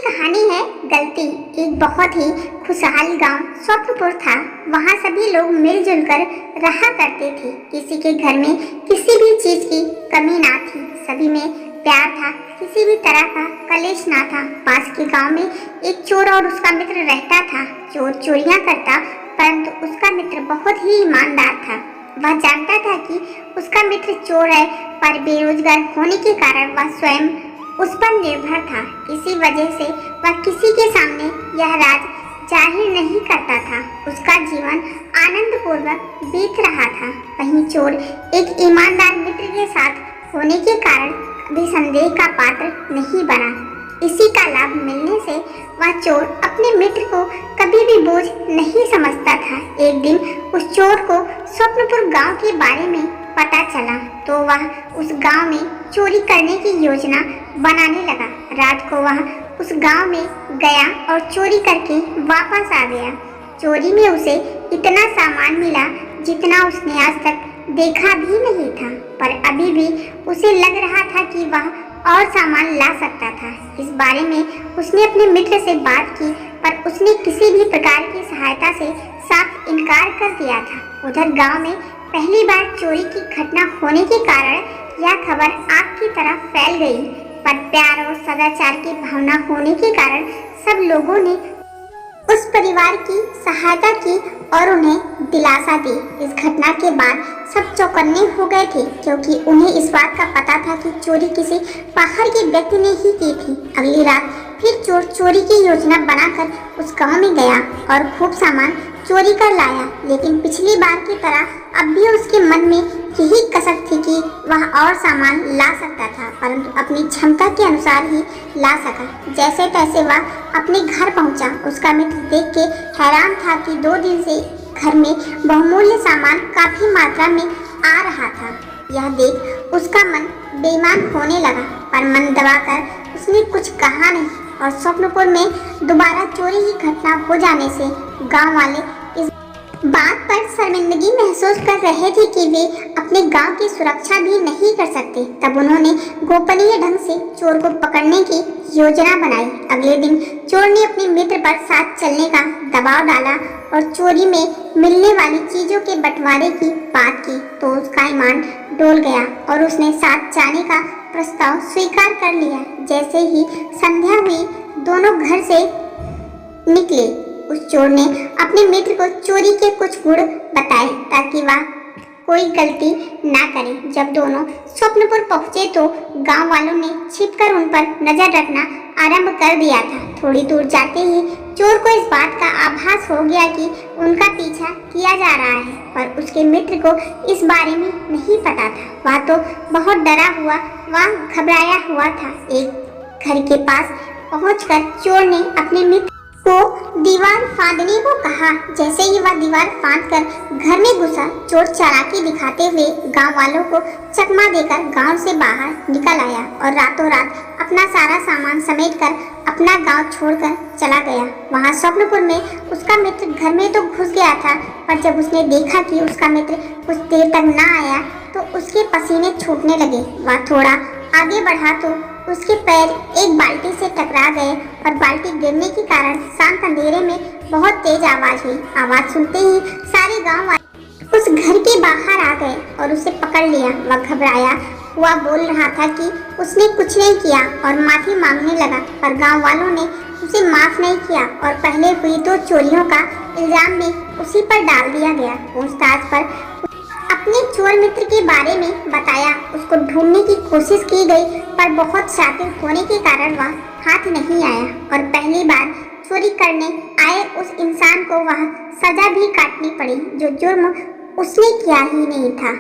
कहानी है गलती। एक बहुत ही खुशहाल गांव स्वप्नपुर था। वहां सभी लोग मिलजुल कर रहा करते थे। किसी के घर में किसी भी चीज की कमी ना थी। सभी में प्यार था, किसी भी तरह का कलेश ना था। पास के गांव में एक चोर और उसका मित्र रहता था। चोर चोरियां करता, परंतु उसका मित्र बहुत ही ईमानदार था। वह जानता था कि उसका मित्र चोर है, पर बेरोजगार होने के कारण वह स्वयं उस पर निर्भर था। इसी वजह से वह किसी के सामने यह राज जाहिर नहीं करता था। उसका जीवन आनंद पूर्वक बीत रहा था। वहीं चोर एक ईमानदार मित्र के साथ होने के कारण कभी संदेह का पात्र नहीं बना। इसी का लाभ मिलने से वह चोर अपने मित्र को कभी भी बोझ नहीं समझता था। एक दिन उस चोर को स्वप्नपुर गांव के बारे में पता चला, तो वह उस गांव में चोरी करने की योजना बनाने लगा। रात को वह उस गांव में गया और चोरी करके वापस आ गया। चोरी में उसे इतना सामान मिला जितना उसने आज तक देखा भी नहीं था, पर अभी भी उसे लग रहा था कि वह और सामान ला सकता था। इस बारे में उसने अपने मित्र से बात की, पर उसने किसी भी प्रकार की सहायता से साफ इनकार कर दिया था। उधर गांव में पहली बार चोरी की घटना होने के कारण यह खबर आग की तरह फैल गई, पर प्यार और सदाचार की भावना होने के कारण सब लोगों ने उस परिवार की सहायता की और उन्हें दिलासा दी। इस घटना के बाद सब चौकन्ने हो गए थे, क्योंकि उन्हें इस बात का पता था कि चोरी किसी बाहर के व्यक्ति ने ही की थी। अगली रात फिर चोर चोरी की योजना बनाकर उस गांव में गया और खूब सामान चोरी कर लाया। लेकिन पिछली बार की तरह अब भी उसके मन में यही कसक थी कि वह और सामान ला सकता था, परंतु अपनी क्षमता के अनुसार ही ला सका। जैसे तैसे वह अपने घर पहुंचा। उसका मित्र देख के हैरान था कि 2 दिन से घर में बहुमूल्य सामान काफी मात्रा में आ रहा था। यह देख उसका मन बेईमान होने लगा, पर मन दबाकर उसने कुछ कहा नहीं। और स्वप्नपुर में दोबारा चोरी की घटना हो जाने से गांव वाले इस बात पर शर्मिंदगी महसूस कर रहे थे कि वे अपने गांव की सुरक्षा भी नहीं कर सकते। तब उन्होंने गोपनीय ढंग से चोर को पकड़ने की योजना बनाई। अगले दिन चोर ने अपने मित्र पर साथ चलने का दबाव डाला और चोरी में मिलने वाली चीजों के बंटवारे की बात की, तो उसका ईमान डोल गया और उसने साथ जाने का प्रस्ताव स्वीकार कर लिया। जैसे ही संध्या हुई, दोनों घर से निकले। उस चोर ने अपने मित्र को चोरी के कुछ गुण बताए ताकि वह कोई गलती ना करे। जब दोनों स्वप्नपुर पहुंचे तो गांव वालों ने छिपकर उन पर नजर रखना आरंभ कर दिया था। थोड़ी दूर जाते ही चोर को इस बात का आभास हो गया कि उनका पीछा किया जा रहा है, पर उसके मित्र को इस बारे में नहीं पता था। वह तो बहुत डरा हुआ व घबराया हुआ था। एक घर के पास पहुंचकर चोर ने अपने मित्र को दीवार फांदने को कहा। जैसे ही वह दीवार फांदकर घर में घुसा, चोर चालाकी दिखाते हुए गांव वालों को चकमा देकर गांव से बाहर निकल आया और रातों रात अपना सारा सामान समेटकर अपना गांव छोड़कर चला गया। वहां स्वप्नपुर में उसका मित्र घर में तो घुस गया था, पर जब उसने देखा कि उसका मित्र कुछ देर तक न आया तो उसके पसीने छूटने लगे। वह थोड़ा आगे बढ़ा तो उसके पैर एक बाल्टी से टकरा गए और बाल्टी गिरने के कारण शांत अंधेरे में बहुत तेज आवाज हुई। आवाज सुनते ही सारे गांव वाले उस घर के बाहर आ गए और उसे पकड़ लिया। वह घबराया हुआ बोल रहा था कि उसने कुछ नहीं किया और माफी मांगने लगा, पर गांव वालों ने उसे माफ नहीं किया और पहले हुई 2 चोरियों का इल्जाम भी उसी पर डाल दिया गया। पूछताछ पर अपने चोर मित्र के बारे में बताया। उसको ढूंढने की कोशिश की गई, पर बहुत शातिर होने के कारण वह हाथ नहीं आया और पहली बार चोरी करने आए उस इंसान को वह सजा भी काटनी पड़ी जो जुर्म उसने किया ही नहीं था।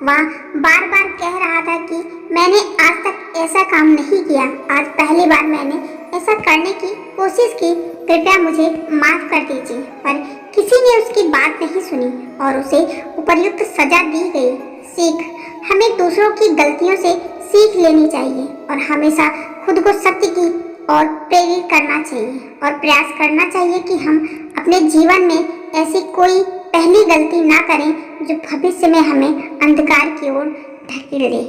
वह बार बार कह रहा था कि मैंने आज तक ऐसा काम नहीं किया, आज पहली बार मैंने ऐसा करने की कोशिश की, कृपया मुझे माफ कर दीजिए। पर किसी ने उसकी बात नहीं सुनी और उसे उपयुक्त सजा दी गई। सीख: हमें दूसरों की गलतियों से सीख लेनी चाहिए और हमेशा खुद को सत्य की ओर प्रेरित करना चाहिए और प्रयास करना चाहिए कि हम अपने जीवन में ऐसी कोई पहली गलती ना करें जो भविष्य में हमें अंधकार की ओर धकेल दे।